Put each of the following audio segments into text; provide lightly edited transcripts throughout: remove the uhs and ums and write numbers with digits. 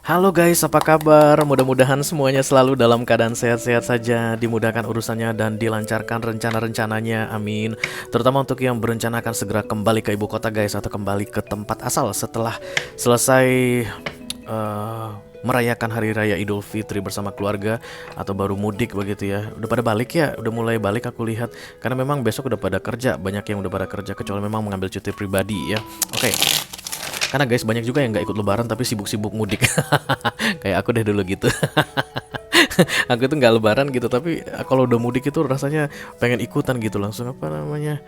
Halo guys, apa kabar? Mudah-mudahan semuanya selalu dalam keadaan sehat-sehat saja, dimudahkan urusannya dan dilancarkan rencana-rencananya, amin. Terutama untuk yang berencana akan segera kembali ke ibu kota guys, atau kembali ke tempat asal setelah selesai merayakan hari raya Idul Fitri bersama keluarga, atau baru mudik begitu ya. Udah pada balik ya, udah mulai balik aku lihat, karena memang besok udah pada kerja, banyak yang udah pada kerja kecuali memang mengambil cuti pribadi ya. Oke. Karena guys banyak juga yang nggak ikut lebaran tapi sibuk-sibuk mudik. Kayak aku deh dulu gitu. Aku tuh nggak lebaran gitu, tapi kalau udah mudik itu rasanya pengen ikutan gitu, langsung apa namanya,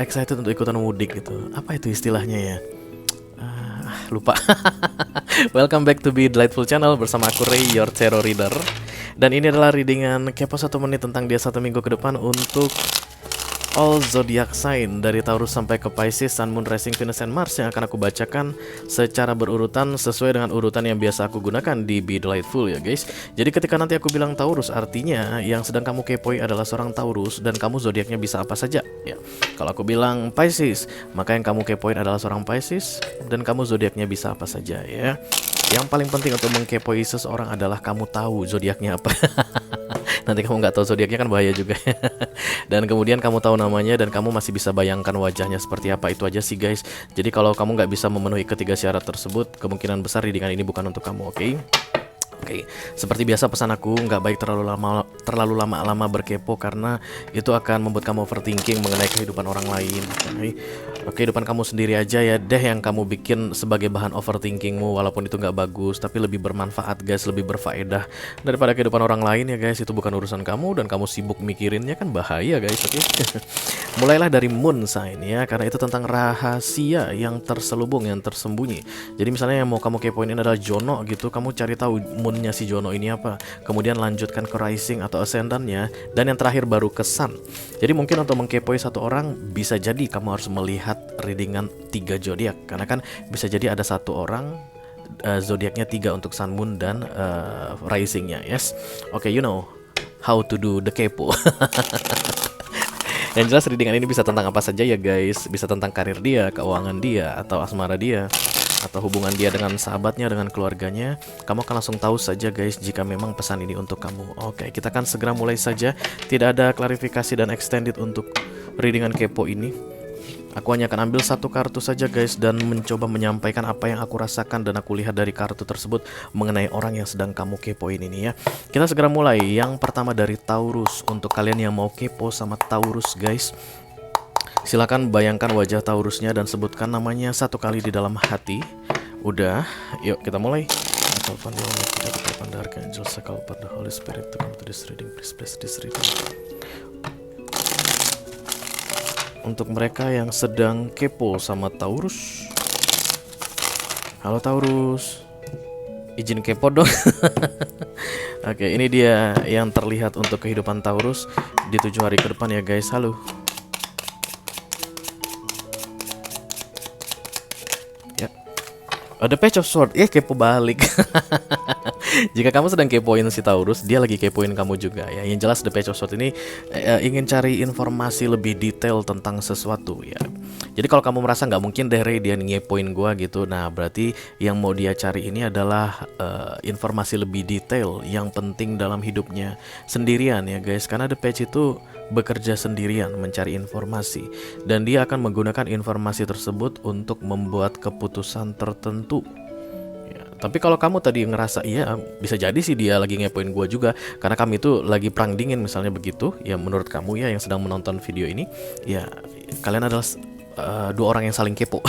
excited untuk ikutan mudik gitu. Apa itu istilahnya ya? Lupa. Welcome back to Be Delightful Channel bersama aku Ray, your tarot reader. Dan ini adalah readingan kepo 1 menit tentang dia 1 minggu ke depan untuk all zodiac sign dari Taurus sampai ke Pisces, Sun, Moon, Rising, Venus, and Mars, yang akan aku bacakan secara berurutan sesuai dengan urutan yang biasa aku gunakan di Be Delightful ya guys. Jadi ketika nanti aku bilang Taurus, artinya yang sedang kamu kepoi adalah seorang Taurus dan kamu zodiaknya bisa apa saja ya. Kalau aku bilang Pisces, maka yang kamu kepoin adalah seorang Pisces dan kamu zodiaknya bisa apa saja ya. Yang paling penting untuk mengkepoi seseorang adalah kamu tahu zodiaknya apa. Nanti kamu nggak tahu zodiaknya kan bahaya juga. Dan kemudian kamu tahu namanya dan kamu masih bisa bayangkan wajahnya seperti apa, itu aja sih guys. Jadi kalau kamu nggak bisa memenuhi ketiga syarat tersebut, kemungkinan besar readingan ini bukan untuk kamu, oke? Oke, seperti biasa pesan aku, nggak baik terlalu lama berkepo, karena itu akan membuat kamu overthinking mengenai kehidupan orang lain. Oke, kehidupan kamu sendiri aja ya deh yang kamu bikin sebagai bahan overthinkingmu, walaupun itu nggak bagus, tapi lebih bermanfaat guys, lebih berfaedah daripada kehidupan orang lain ya guys. Itu bukan urusan kamu dan kamu sibuk mikirinnya kan bahaya guys, oke? Mulailah dari Moon sign ya, karena itu tentang rahasia yang terselubung, yang tersembunyi. Jadi misalnya yang mau kamu kepoin ini adalah Jono gitu, kamu cari tahu moonnya si Jono ini apa, kemudian lanjutkan ke rising atau ascendannya, dan yang terakhir baru ke Sun. Jadi mungkin untuk mengkepoi satu orang bisa jadi kamu harus melihat readingan 3 zodiak, karena kan bisa jadi ada satu orang zodiaknya 3 untuk Sun, Moon, dan risingnya. Yes, okay, you know how to do the kepo. Yang jelas readingan ini bisa tentang apa saja ya guys. Bisa tentang karir dia, keuangan dia, atau asmara dia, atau hubungan dia dengan sahabatnya, dengan keluarganya. Kamu akan langsung tahu saja guys jika memang pesan ini untuk kamu. Oke, kita akan segera mulai saja. Tidak ada klarifikasi dan extended untuk readingan kepo ini. Aku hanya akan ambil 1 kartu saja guys, dan mencoba menyampaikan apa yang aku rasakan dan aku lihat dari kartu tersebut mengenai orang yang sedang kamu kepoin ini ya. Kita segera mulai. Yang pertama dari Taurus. Untuk kalian yang mau kepo sama Taurus guys, silakan bayangkan wajah Taurusnya dan sebutkan namanya 1 kali di dalam hati. Udah, yuk kita mulai. Untuk mereka yang sedang kepo sama Taurus, halo Taurus, izin kepo dong. Oke, ini dia yang terlihat untuk kehidupan Taurus di 7 hari ke depan ya guys. Halo. Ya, ada Page of Sword. Kepo balik. Jika kamu sedang kepoin si Taurus, dia lagi kepoin kamu juga ya. Yang jelas The Page of Swords ini ingin cari informasi lebih detail tentang sesuatu ya. Jadi kalau kamu merasa nggak mungkin deh Ray dia ngepoin gua gitu, nah berarti yang mau dia cari ini adalah informasi lebih detail yang penting dalam hidupnya sendirian ya guys. Karena The Page itu bekerja sendirian mencari informasi, dan dia akan menggunakan informasi tersebut untuk membuat keputusan tertentu. Tapi kalau kamu tadi ngerasa iya bisa jadi sih dia lagi ngepoin gua juga, karena kami itu lagi perang dingin misalnya begitu, ya menurut kamu ya yang sedang menonton video ini, ya kalian adalah 2 orang yang saling kepo.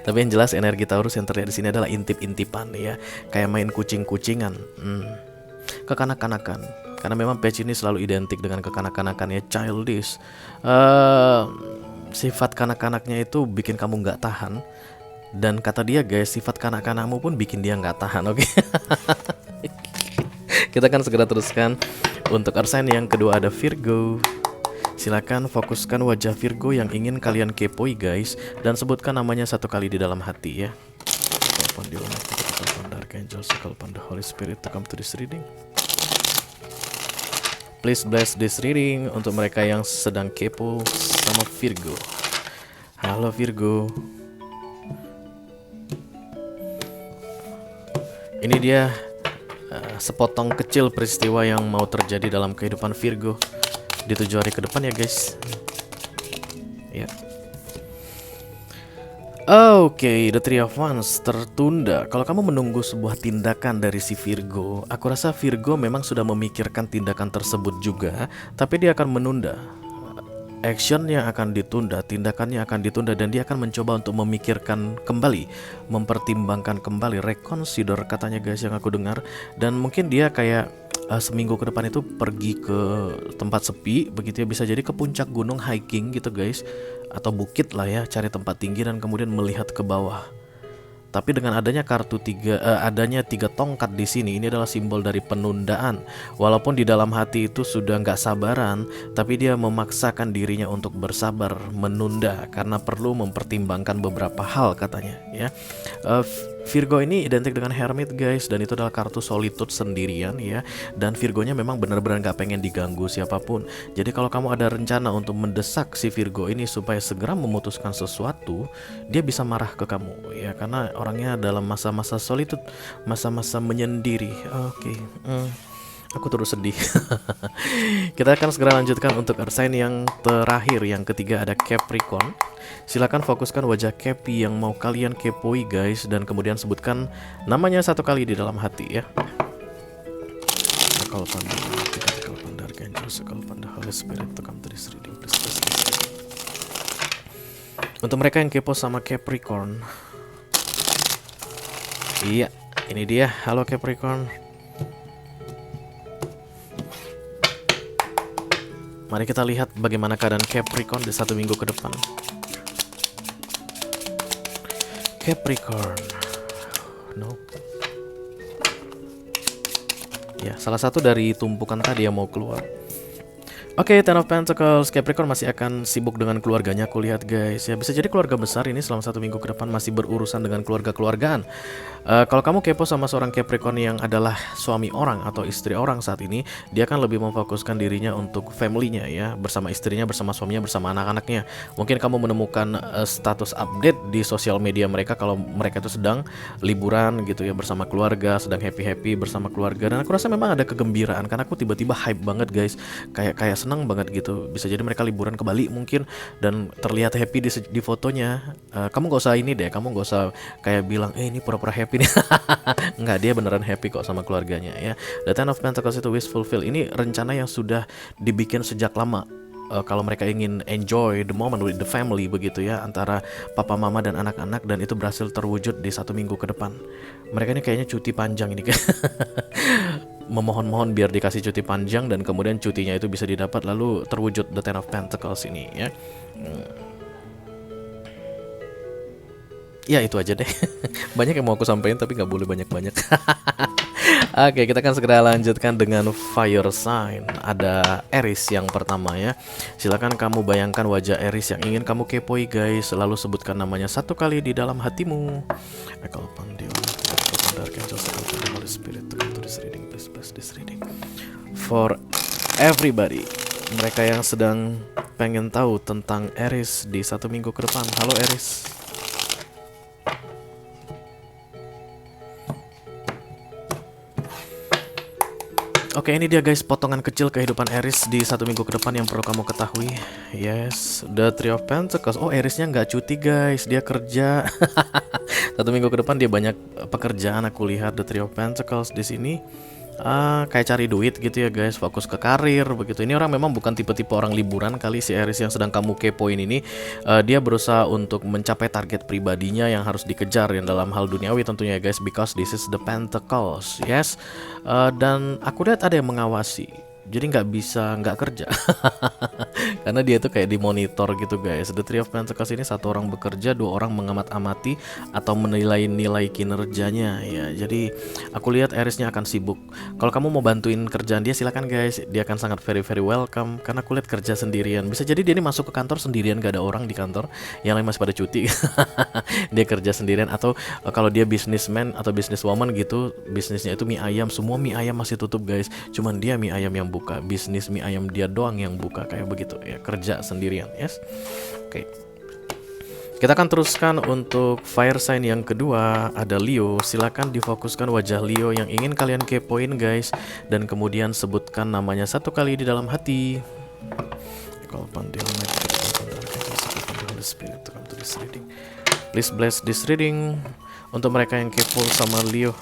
Tapi yang jelas energi Taurus yang terlihat di sini adalah intip-intipan ya, kayak main kucing-kucingan, kekanak-kanakan. Karena memang page ini selalu identik dengan kekanak-kanakan ya, childish. Sifat kanak-kanaknya itu bikin kamu nggak tahan. Dan kata dia guys, sifat kanak-kanakmu pun bikin dia nggak tahan, oke? Kita akan segera teruskan. Untuk Earth sign yang kedua ada Virgo. Silakan fokuskan wajah Virgo yang ingin kalian kepoi guys, dan sebutkan namanya satu kali di dalam hati ya. Call upon the Almighty, call upon the Archangel, call upon the Holy Spirit to come to this reading. Please bless this reading untuk mereka yang sedang kepo sama Virgo. Halo Virgo. Ini dia sepotong kecil peristiwa yang mau terjadi dalam kehidupan Virgo di 7 hari ke depan ya guys. Ya. Oke, the Three of Wands tertunda. Kalau kamu menunggu sebuah tindakan dari si Virgo, aku rasa Virgo memang sudah memikirkan tindakan tersebut juga, tapi dia akan menunda. Actionnya akan ditunda, tindakannya akan ditunda, dan dia akan mencoba untuk memikirkan kembali, mempertimbangkan kembali, reconsider katanya guys yang aku dengar. Dan mungkin dia kayak seminggu ke depan itu pergi ke tempat sepi begitu ya, bisa jadi ke puncak gunung hiking gitu guys, atau bukit lah ya, cari tempat tinggi dan kemudian melihat ke bawah. Tapi dengan adanya kartu adanya 3 tongkat di sini, ini adalah simbol dari penundaan. Walaupun di dalam hati itu sudah nggak sabaran, tapi dia memaksakan dirinya untuk bersabar menunda karena perlu mempertimbangkan beberapa hal katanya ya. Virgo ini identik dengan Hermit guys, dan itu adalah kartu solitude, sendirian ya. Dan Virgonya memang benar-benar gak pengen diganggu siapapun. Jadi kalau kamu ada rencana untuk mendesak si Virgo ini supaya segera memutuskan sesuatu, dia bisa marah ke kamu ya, karena orangnya dalam masa-masa solitude, masa-masa menyendiri. Oke. Aku terus sedih. Kita akan segera lanjutkan untuk earth sign yang terakhir, yang ketiga ada Capricorn. Silakan fokuskan wajah Capi yang mau kalian kepoi guys, dan kemudian sebutkan namanya satu kali di dalam hati ya. Call upon the Archangel, call upon the Holy Spirit to come to this reading. Please. Untuk mereka yang kepo sama Capricorn, iya, ini dia. Halo Capricorn. Mari kita lihat bagaimana keadaan Capricorn di 1 minggu ke depan. Capricorn. No. Ya, salah satu dari tumpukan tadi yang mau keluar. Oke, Ten of Pentacles, Capricorn masih akan sibuk dengan keluarganya, aku lihat guys ya. Bisa jadi keluarga besar ini selama 1 minggu ke depan masih berurusan dengan keluarga-keluargaan. Kalau kamu kepo sama seorang Capricorn yang adalah suami orang atau istri orang saat ini, dia akan lebih memfokuskan dirinya untuk family-nya ya, bersama istrinya, bersama suaminya, bersama anak-anaknya. Mungkin kamu menemukan status update di sosial media mereka kalau mereka itu sedang liburan gitu ya, bersama keluarga, sedang happy-happy bersama keluarga. Dan aku rasa memang ada kegembiraan, karena aku tiba-tiba hype banget guys, kayak senang banget gitu. Bisa jadi mereka liburan ke Bali mungkin, dan terlihat happy di fotonya. Kamu gak usah ini deh, kamu gak usah kayak bilang ini pura-pura happy nih. Enggak, dia beneran happy kok sama keluarganya ya. The Ten of Pentacles itu wish fulfill. Ini rencana yang sudah dibikin sejak lama. Kalau mereka ingin enjoy the moment with the family begitu ya, antara papa mama dan anak-anak, dan itu berhasil terwujud di 1 minggu ke depan. Mereka ini kayaknya cuti panjang ini kan. Memohon-mohon biar dikasih cuti panjang, dan kemudian cutinya itu bisa didapat, lalu terwujud the Ten of Pentacles ini ya. Ya itu aja deh. Banyak yang mau aku sampaikan tapi nggak boleh banyak-banyak. Oke, kita akan segera lanjutkan dengan fire sign. Ada Aries yang pertama ya. Silakan kamu bayangkan wajah Aries yang ingin kamu kepoi guys, lalu sebutkan namanya satu kali di dalam hatimu. Call upon the Archangel, call upon the Holy Spirit to come to this reading. Please bless this reading for everybody. Mereka yang sedang pengen tahu tentang Aries di 1 minggu ke depan. Halo Aries. Oke, ini dia guys, potongan kecil kehidupan Aries di 1 minggu ke depan yang perlu kamu ketahui. Yes, the Three of Pentacles. Oh, Aries-nya nggak cuti guys, dia kerja. 1 minggu ke depan dia banyak pekerjaan, aku lihat the Three of Pentacles di sini. Kayak cari duit gitu ya guys, fokus ke karir begitu. Ini orang memang bukan tipe-tipe orang liburan kali, si Aries yang sedang kamu kepoin ini. Dia berusaha untuk mencapai target pribadinya yang harus dikejar yang dalam hal duniawi tentunya guys, because this is the Pentacles. Yes. Dan aku lihat ada yang mengawasi jadi nggak bisa nggak kerja. Karena dia tuh kayak dimonitor gitu guys. The Three of Pentacles ini satu orang bekerja, dua orang mengamat-amati atau menilai-nilai kinerjanya ya. Jadi aku lihat Aries-nya akan sibuk. Kalau kamu mau bantuin kerjaan dia silakan guys, dia akan sangat very very welcome. Karena aku lihat kerja sendirian, bisa jadi dia ini masuk ke kantor sendirian, gak ada orang di kantor, yang lain masih pada cuti. Dia kerja sendirian. Atau kalau dia businessman atau businesswoman gitu, bisnisnya itu mie ayam, semua mie ayam masih tutup guys, cuman dia mie ayam yang buka, bisnis mie ayam dia doang yang buka, kayak begitu ya, kerja sendirian. Yes, oke. Kita akan teruskan untuk fire sign yang kedua, ada Leo. Silakan difokuskan wajah Leo yang ingin kalian kepoin guys, dan kemudian sebutkan namanya satu kali di dalam hati. Kalau pandai spirit to come to this reading. Please bless this reading. Untuk mereka yang kepo sama Leo,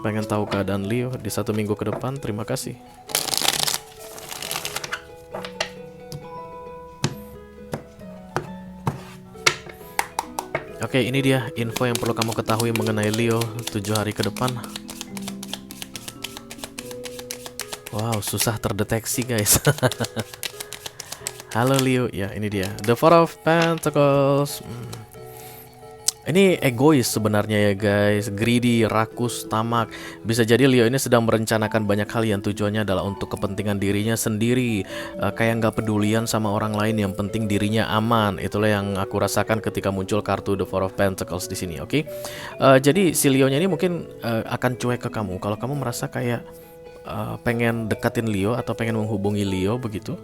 pengen tahu keadaan Leo di 1 minggu ke depan, terima kasih. Oke, ini dia info yang perlu kamu ketahui mengenai Leo 7 hari ke depan. Wow, susah terdeteksi guys. Halo Leo, ya ini dia The Four of Pentacles. Ini egois sebenarnya ya guys, greedy, rakus, tamak. Bisa jadi Leo ini sedang merencanakan banyak hal yang tujuannya adalah untuk kepentingan dirinya sendiri, kayak nggak pedulian sama orang lain, yang penting dirinya aman. Itulah yang aku rasakan ketika muncul kartu The Four of Pentacles di sini. Oke, jadi si Leo-nya ini mungkin akan cuek ke kamu kalau kamu merasa kayak pengen deketin Leo atau pengen menghubungi Leo begitu,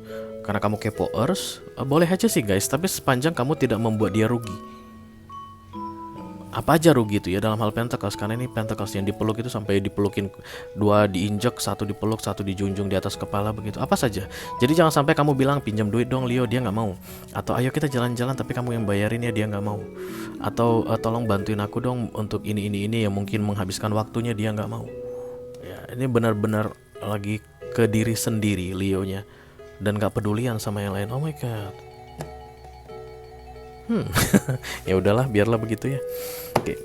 karena kamu kepoers. Boleh aja sih guys, tapi sepanjang kamu tidak membuat dia rugi. Apa aja rugi itu ya dalam hal Pentacles, karena ini Pentacles yang dipeluk itu sampai dipelukin, 2 diinjek, 1 dipeluk, 1 dijunjung di atas kepala begitu, apa saja. Jadi jangan sampai kamu bilang pinjam duit dong Leo, dia nggak mau. Atau ayo kita jalan-jalan tapi kamu yang bayarin ya, dia nggak mau. Atau tolong bantuin aku dong untuk ini yang mungkin menghabiskan waktunya, dia nggak mau. Ya, ini benar-benar lagi ke diri sendiri Leo-nya, dan gak pedulian sama yang lain. Oh my god. Ya udahlah, biarlah begitu ya. Oke.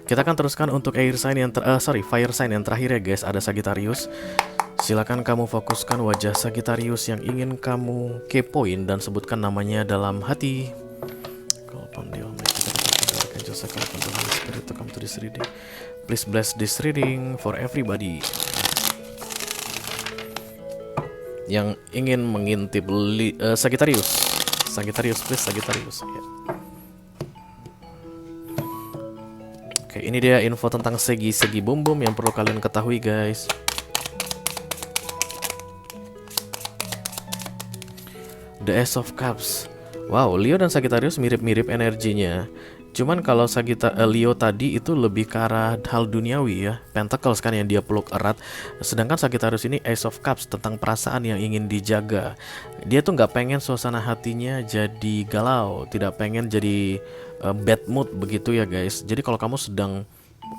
Kita akan teruskan untuk air sign yang fire sign yang terakhir ya guys, ada Sagittarius. Silakan kamu fokuskan wajah Sagittarius yang ingin kamu kepoin dan sebutkan namanya dalam hati. Please bless this reading for everybody. Yang ingin mengintip Sagittarius, please Sagittarius ya. Oke, ini dia info tentang segi bum yang perlu kalian ketahui guys. The Ace of Cups. Wow, Leo dan Sagittarius mirip-mirip energinya. Cuman kalau Leo tadi itu lebih ke arah hal duniawi ya, Pentacles kan yang dia peluk erat. Sedangkan Sagittarius ini Ace of Cups, tentang perasaan yang ingin dijaga. Dia tuh nggak pengen suasana hatinya jadi galau, tidak pengen jadi bad mood begitu ya guys. Jadi kalau kamu sedang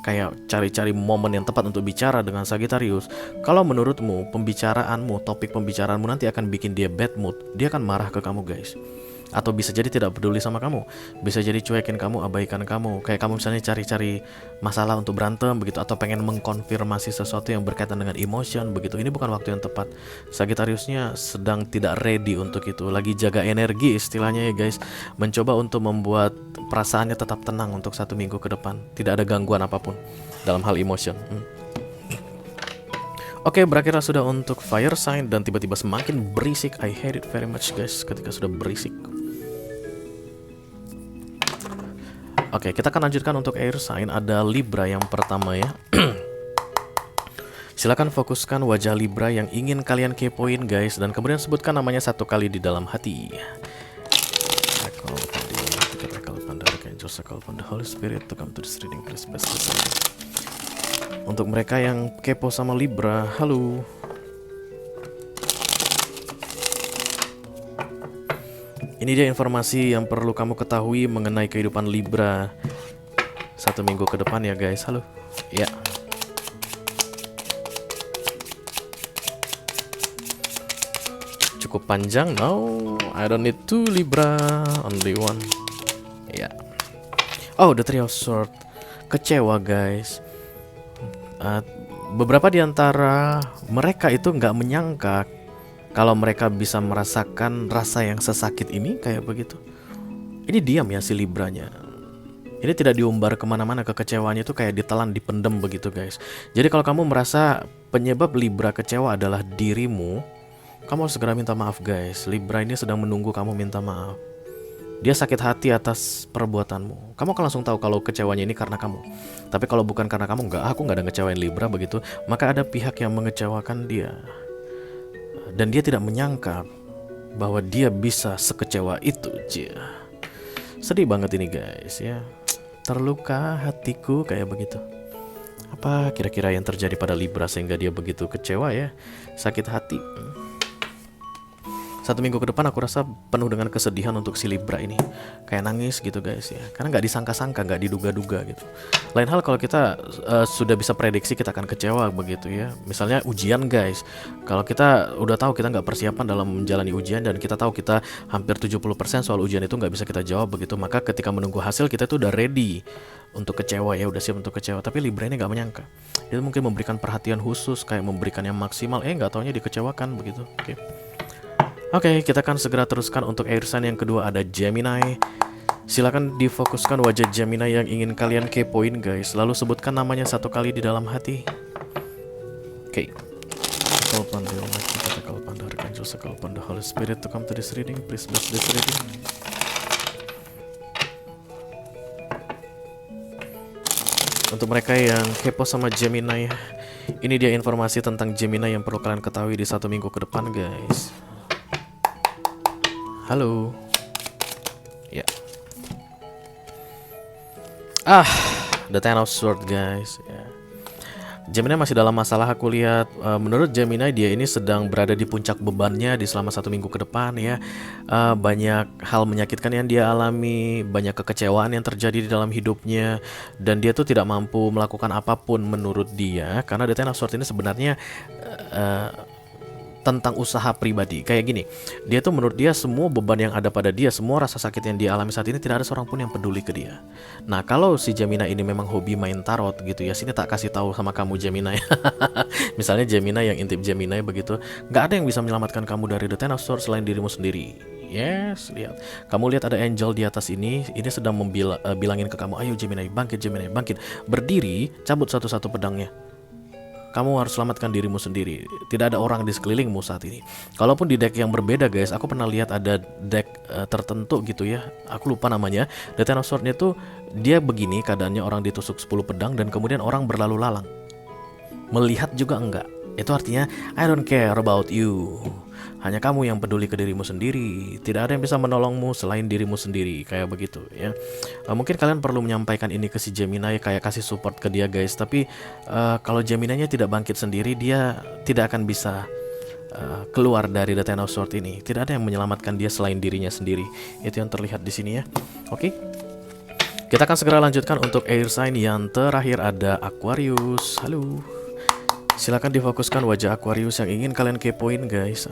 kayak cari-cari momen yang tepat untuk bicara dengan Sagittarius, kalau menurutmu pembicaraanmu, topik pembicaraanmu nanti akan bikin dia bad mood, dia akan marah ke kamu guys. Atau bisa jadi tidak peduli sama kamu, bisa jadi cuekin kamu, abaikan kamu. Kayak kamu misalnya cari-cari masalah untuk berantem begitu, atau pengen mengkonfirmasi sesuatu yang berkaitan dengan emotion begitu. Ini bukan waktu yang tepat. Sagittariusnya sedang tidak ready untuk itu, lagi jaga energi istilahnya ya guys, mencoba untuk membuat perasaannya tetap tenang untuk 1 minggu ke depan, tidak ada gangguan apapun dalam hal emotion. Oke, berakhirlah sudah untuk fire sign, dan tiba-tiba semakin berisik. I hate it very much guys ketika sudah berisik. Oke, kita akan lanjutkan untuk air sign. Ada Libra yang pertama ya. Silakan fokuskan wajah Libra yang ingin kalian kepoin guys, dan kemudian sebutkan namanya 1 kali di dalam hati. Untuk mereka yang kepo sama Libra, halo. Ini dia informasi yang perlu kamu ketahui mengenai kehidupan Libra 1 minggu ke depan ya guys. Halo. Ya. Cukup panjang? No, I don't need 2 Libra, only 1. Ya. Oh, the Three of Swords. Kecewa guys. beberapa di antara mereka itu nggak menyangka kalau mereka bisa merasakan rasa yang sesakit ini kayak begitu. Ini diam ya si Libranya. Ini tidak diumbar kemana-mana, kekecewaannya itu kayak ditelan, dipendem begitu guys. Jadi kalau kamu merasa penyebab Libra kecewa adalah dirimu, kamu harus segera minta maaf guys. Libra ini sedang menunggu kamu minta maaf. Dia sakit hati atas perbuatanmu. Kamu akan langsung tahu kalau kecewanya ini karena kamu. Tapi kalau bukan karena kamu, aku nggak ada ngecewain Libra begitu, maka ada pihak yang mengecewakan dia. Dan dia tidak menyangka bahwa dia bisa sekecewa itu. Sedih banget ini guys ya. Terluka hatiku kayak begitu. Apa kira-kira yang terjadi pada Libra sehingga dia begitu kecewa ya? Sakit hati. 1 minggu ke depan aku rasa penuh dengan kesedihan untuk si Libra ini. Kayak nangis gitu guys ya. Karena nggak disangka-sangka, nggak diduga-duga gitu. Lain hal kalau kita sudah bisa prediksi kita akan kecewa begitu ya. Misalnya ujian guys. Kalau kita udah tahu kita nggak persiapan dalam menjalani ujian dan kita tahu kita hampir 70% soal ujian itu nggak bisa kita jawab begitu. Maka ketika menunggu hasil kita tuh udah ready untuk kecewa ya, udah siap untuk kecewa. Tapi Libra ini nggak menyangka. Dia mungkin memberikan perhatian khusus, kayak memberikan yang maksimal. Nggak taunya dikecewakan begitu. Oke, kita akan segera teruskan untuk air sign yang kedua ada Gemini. Silakan difokuskan wajah Gemini yang ingin kalian kepoin guys. Lalu sebutkan namanya 1 kali di dalam hati. Oke. Call upon the Almighty, call upon the Archangels, call upon the Holy Spirit to come to this reading. Please bless this reading. Untuk mereka yang kepo sama Gemini, ini dia informasi tentang Gemini yang perlu kalian ketahui di 1 minggu ke depan guys. Halo. Ya. The Ten of Swords guys ya. Gemini masih dalam masalah aku lihat. Menurut Gemini dia ini sedang berada di puncak bebannya di selama 1 minggu ke depan ya. Banyak hal menyakitkan yang dia alami, banyak kekecewaan yang terjadi di dalam hidupnya, dan dia tuh tidak mampu melakukan apapun menurut dia. Karena The Ten of Swords ini sebenarnya tentang usaha pribadi. Kayak gini, dia tuh menurut dia semua beban yang ada pada dia, semua rasa sakit yang dia alami saat ini, tidak ada seorang pun yang peduli ke dia. Nah kalau si Gemini ini memang hobi main tarot gitu ya, sini tak kasih tahu sama kamu Gemini. Misalnya Gemini yang intip Gemini begitu, nggak ada yang bisa menyelamatkan kamu dari The Ten of Swords selain dirimu sendiri. Yes, lihat. Kamu lihat ada angel di atas ini sedang bilangin ke kamu, ayo Gemini, bangkit, berdiri, cabut satu-satu pedangnya. Kamu harus selamatkan dirimu sendiri. Tidak ada orang di sekelilingmu saat ini. Kalaupun di deck yang berbeda guys, aku pernah lihat ada deck tertentu gitu ya, aku lupa namanya. The Ten of Swords-nya tuh dia begini keadaannya, orang ditusuk 10 pedang dan kemudian orang berlalu lalang. Melihat juga enggak. Itu artinya I don't care about you. Hanya kamu yang peduli ke dirimu sendiri. Tidak ada yang bisa menolongmu selain dirimu sendiri. Kayak begitu ya. Mungkin kalian perlu menyampaikan ini ke si Gemini, kayak kasih support ke dia guys. Tapi kalau Gemini-nya tidak bangkit sendiri, dia tidak akan bisa keluar dari The Ten of Swords ini. Tidak ada yang menyelamatkan dia selain dirinya sendiri. Itu yang terlihat di sini ya. Oke. Kita akan segera lanjutkan untuk air sign yang terakhir ada Aquarius. Halo. Silakan difokuskan wajah Aquarius yang ingin kalian kepoin guys.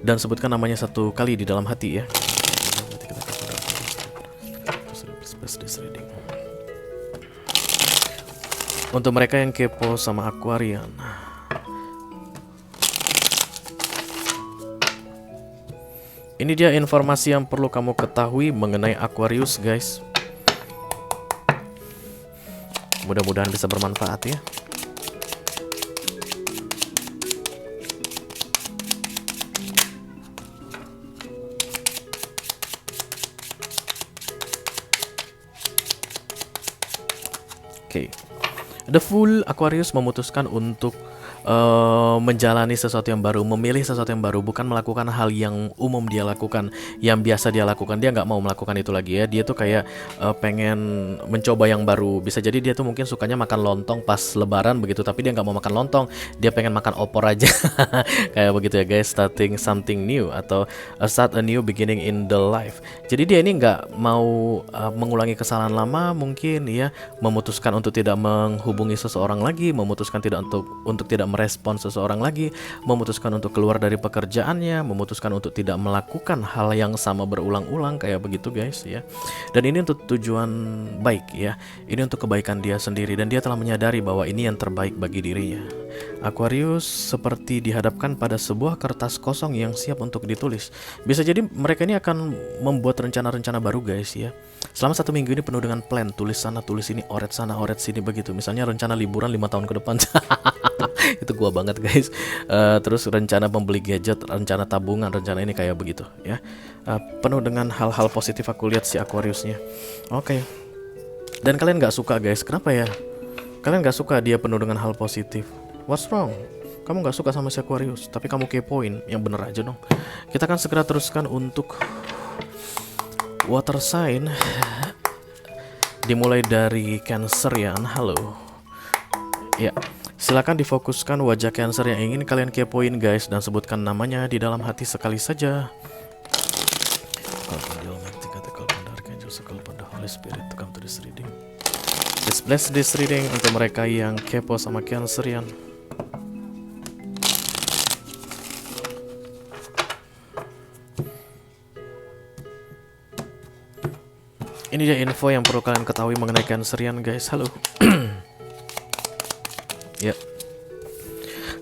Dan sebutkan namanya 1 kali di dalam hati ya. Untuk mereka yang kepo sama Aquarian, ini dia informasi yang perlu kamu ketahui mengenai Aquarius guys. Mudah-mudahan bisa bermanfaat ya. The Fool, Aquarius memutuskan untuk menjalani sesuatu yang baru, memilih sesuatu yang baru, bukan melakukan hal yang umum dia lakukan, yang biasa dia lakukan. Dia nggak mau melakukan itu lagi ya. Dia tuh kayak pengen mencoba yang baru. Bisa jadi dia tuh mungkin sukanya makan lontong pas lebaran begitu, tapi dia nggak mau makan lontong, dia pengen makan opor aja. Kayak begitu ya guys, starting something new atau start a new beginning in the life. Jadi dia ini nggak mau mengulangi kesalahan lama, mungkin ya, memutuskan untuk tidak menghubungi seseorang lagi, memutuskan untuk tidak merespon seseorang lagi, memutuskan untuk keluar dari pekerjaannya, memutuskan untuk tidak melakukan hal yang sama berulang-ulang kayak begitu guys ya. Dan ini untuk tujuan baik ya. Ini untuk kebaikan dia sendiri dan dia telah menyadari bahwa ini yang terbaik bagi dirinya. Aquarius seperti dihadapkan pada sebuah kertas kosong yang siap untuk ditulis. Bisa jadi mereka ini akan membuat rencana-rencana baru guys ya. Selama 1 minggu ini penuh dengan plan, tulis sana, tulis ini, oret sana, oret sini begitu. Misalnya rencana liburan 5 tahun ke depan. Itu gua banget guys. Terus rencana membeli gadget, rencana tabungan, rencana ini kayak begitu ya. Penuh dengan hal-hal positif aku lihat si Aquariusnya. Oke. Dan kalian gak suka guys, kenapa ya? Kalian gak suka dia penuh dengan hal positif. What's wrong? Kamu gak suka sama si Aquarius, tapi kamu kepoin, yang bener aja dong. Kita akan segera teruskan untuk water sign. Dimulai dari Cancerian. Halo. Ya, silakan difokuskan wajah Cancer yang ingin kalian kepoin guys, dan sebutkan namanya di dalam hati sekali saja. Please bless this reading untuk mereka yang kepo sama Cancerian. Ini dia info yang perlu kalian ketahui mengenai Cancerian guys. Halo. Ya.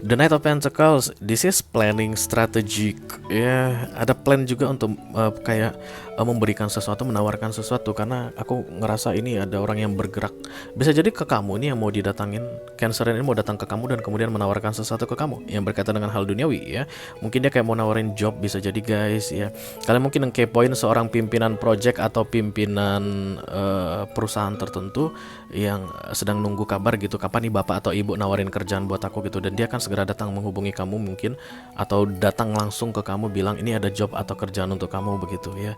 The Knight of Pentacles, this is planning strategic. Ya, ada plan juga untuk kayak memberikan sesuatu, menawarkan sesuatu. Karena aku ngerasa ini ada orang yang bergerak. Bisa jadi ke kamu nih yang mau didatangin. Cancerian ini mau datang ke kamu dan kemudian menawarkan sesuatu ke kamu yang berkaitan dengan hal duniawi ya. Mungkin dia kayak mau nawarin job, bisa jadi guys ya. Kalian mungkin ngekepoin seorang pimpinan project atau pimpinan perusahaan tertentu yang sedang nunggu kabar gitu, kapan nih bapak atau ibu nawarin kerjaan buat aku gitu. Dan dia akan segera datang menghubungi kamu mungkin, atau datang langsung ke kamu bilang ini ada job atau kerjaan untuk kamu begitu ya.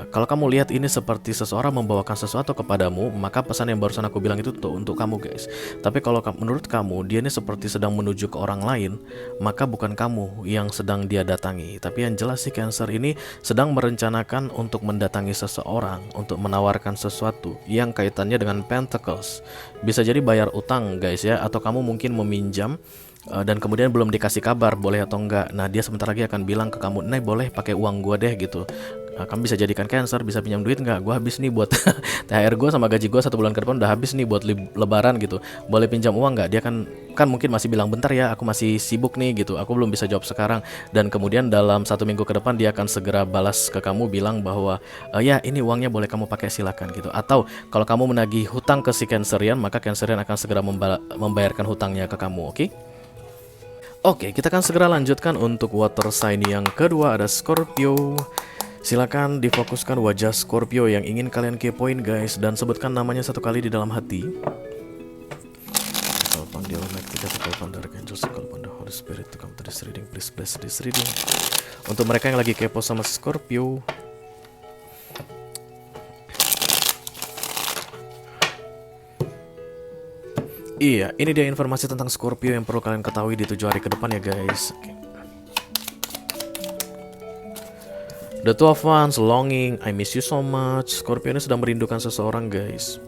Kalau kamu lihat ini seperti seseorang membawakan sesuatu kepadamu, maka pesan yang barusan aku bilang itu tuh untuk kamu guys. Tapi kalau menurut kamu dia ini seperti sedang menuju ke orang lain, maka bukan kamu yang sedang dia datangi. Tapi yang jelas sih Cancer ini sedang merencanakan untuk mendatangi seseorang, untuk menawarkan sesuatu yang kaitannya dengan Pentacles. Bisa jadi bayar utang guys ya, atau kamu mungkin meminjam dan kemudian belum dikasih kabar boleh atau enggak. Nah dia sebentar lagi akan bilang ke kamu, "Nih boleh pakai uang gua deh" gitu. Kamu bisa jadikan Cancer, bisa pinjam duit nggak? Gue habis nih buat THR gue sama gaji gue 1 bulan ke depan udah habis nih buat lebaran gitu. Boleh pinjam uang nggak? Dia kan mungkin masih bilang bentar ya, aku masih sibuk nih gitu. Aku belum bisa jawab sekarang. Dan kemudian dalam 1 minggu ke depan dia akan segera balas ke kamu bilang bahwa ya ini uangnya boleh kamu pakai silakan gitu. Atau kalau kamu menagih hutang ke si Cancerian, maka Cancerian akan segera membayarkan hutangnya ke kamu. Oke? Oke, kita akan segera lanjutkan untuk water sign yang kedua, ada Scorpio. Silakan difokuskan wajah Scorpio yang ingin kalian kepoin guys, dan sebutkan namanya 1 kali di dalam hati. Untuk mereka yang lagi kepo sama Scorpio, iya, ini dia informasi tentang Scorpio yang perlu kalian ketahui di 7 hari ke depan ya guys. The Two of Wands, longing, I miss you so much. Scorpio ini sedang merindukan seseorang guys.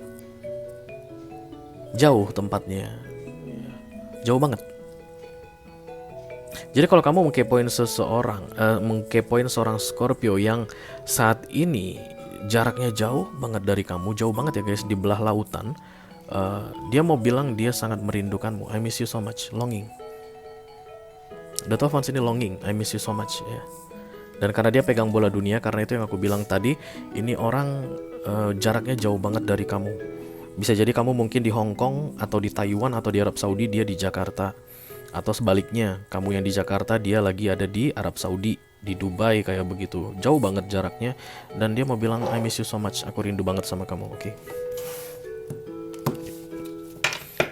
Jauh tempatnya, jauh banget. Jadi kalau kamu mengkepoin seseorang, mengkepoin seorang Scorpio yang saat ini jaraknya jauh banget dari kamu, jauh banget ya guys, di belah lautan. Dia mau bilang dia sangat merindukanmu. I miss you so much, longing. The Two of Wands ini longing, I miss you so much ya. Dan karena dia pegang bola dunia, karena itu yang aku bilang tadi, ini orang jaraknya jauh banget dari kamu. Bisa jadi kamu mungkin di Hong Kong atau di Taiwan atau di Arab Saudi, dia di Jakarta. Atau sebaliknya, kamu yang di Jakarta, dia lagi ada di Arab Saudi, di Dubai kayak begitu. Jauh banget jaraknya, dan dia mau bilang I miss you so much, aku rindu banget sama kamu. Oke.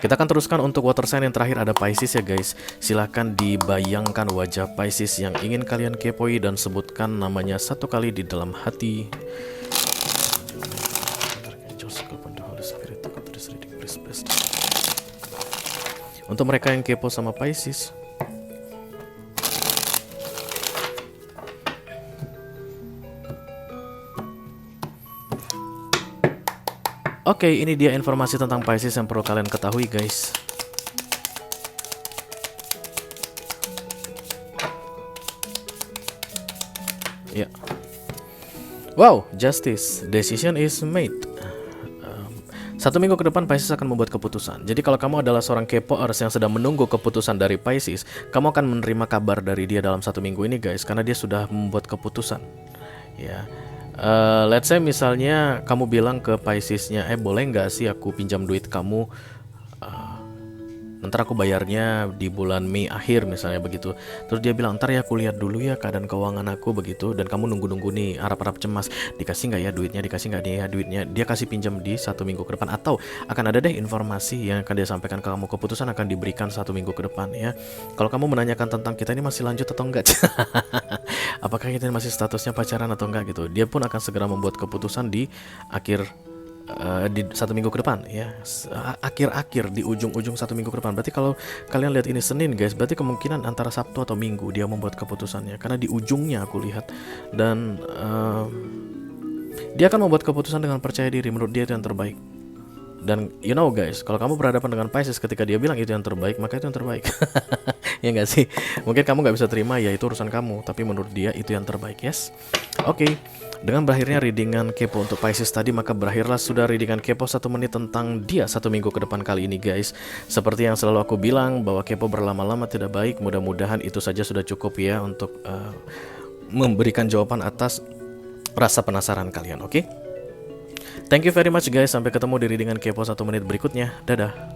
Kita akan teruskan untuk water sign yang terakhir, ada Pisces ya guys. Silahkan dibayangkan wajah Pisces yang ingin kalian kepoi dan sebutkan namanya 1 kali di dalam hati. Untuk mereka yang kepo sama Pisces, oke, ini dia informasi tentang Pisces yang perlu kalian ketahui guys. Wow, justice, decision is made. 1 minggu ke depan Pisces akan membuat keputusan. Jadi kalau kamu adalah seorang Kepoers yang sedang menunggu keputusan dari Pisces, kamu akan menerima kabar dari dia dalam 1 minggu ini guys, karena dia sudah membuat keputusan. Ya, let's say misalnya kamu bilang ke Piscesnya, boleh nggak sih aku pinjam duit kamu? Ntar aku bayarnya di bulan Mei akhir misalnya begitu. Terus dia bilang, ntar ya aku lihat dulu ya keadaan keuangan aku begitu. Dan kamu nunggu-nunggu nih, harap-harap cemas, dikasih nggak ya duitnya, dikasih nggak dia ya duitnya. Dia kasih pinjam di 1 minggu ke depan. Atau akan ada deh informasi yang akan dia sampaikan ke kamu. Keputusan akan diberikan 1 minggu ke depan ya. Kalau kamu menanyakan tentang kita ini masih lanjut atau enggak, apakah kita ini masih statusnya pacaran atau enggak gitu, dia pun akan segera membuat keputusan di akhir di 1 minggu ke depan ya, akhir-akhir di ujung-ujung 1 minggu ke depan. Berarti kalau kalian lihat ini Senin guys, berarti kemungkinan antara Sabtu atau Minggu dia membuat keputusannya, karena di ujungnya aku lihat. Dan dia akan membuat keputusan dengan percaya diri, menurut dia itu yang terbaik. Dan you know guys, kalau kamu berhadapan dengan Pisces ketika dia bilang itu yang terbaik, maka itu yang terbaik. Ya nggak sih? Mungkin kamu nggak bisa terima, ya itu urusan kamu, tapi menurut dia itu yang terbaik. Yes. Oke. Dengan berakhirnya readingan kepo untuk Pisces tadi, maka berakhirlah sudah readingan kepo 1 menit tentang dia 1 minggu ke depan kali ini guys. Seperti yang selalu aku bilang, bahwa kepo berlama-lama tidak baik. Mudah-mudahan itu saja sudah cukup ya untuk memberikan jawaban atas rasa penasaran kalian. Oke? Thank you very much guys. Sampai ketemu di readingan kepo 1 menit berikutnya. Dadah.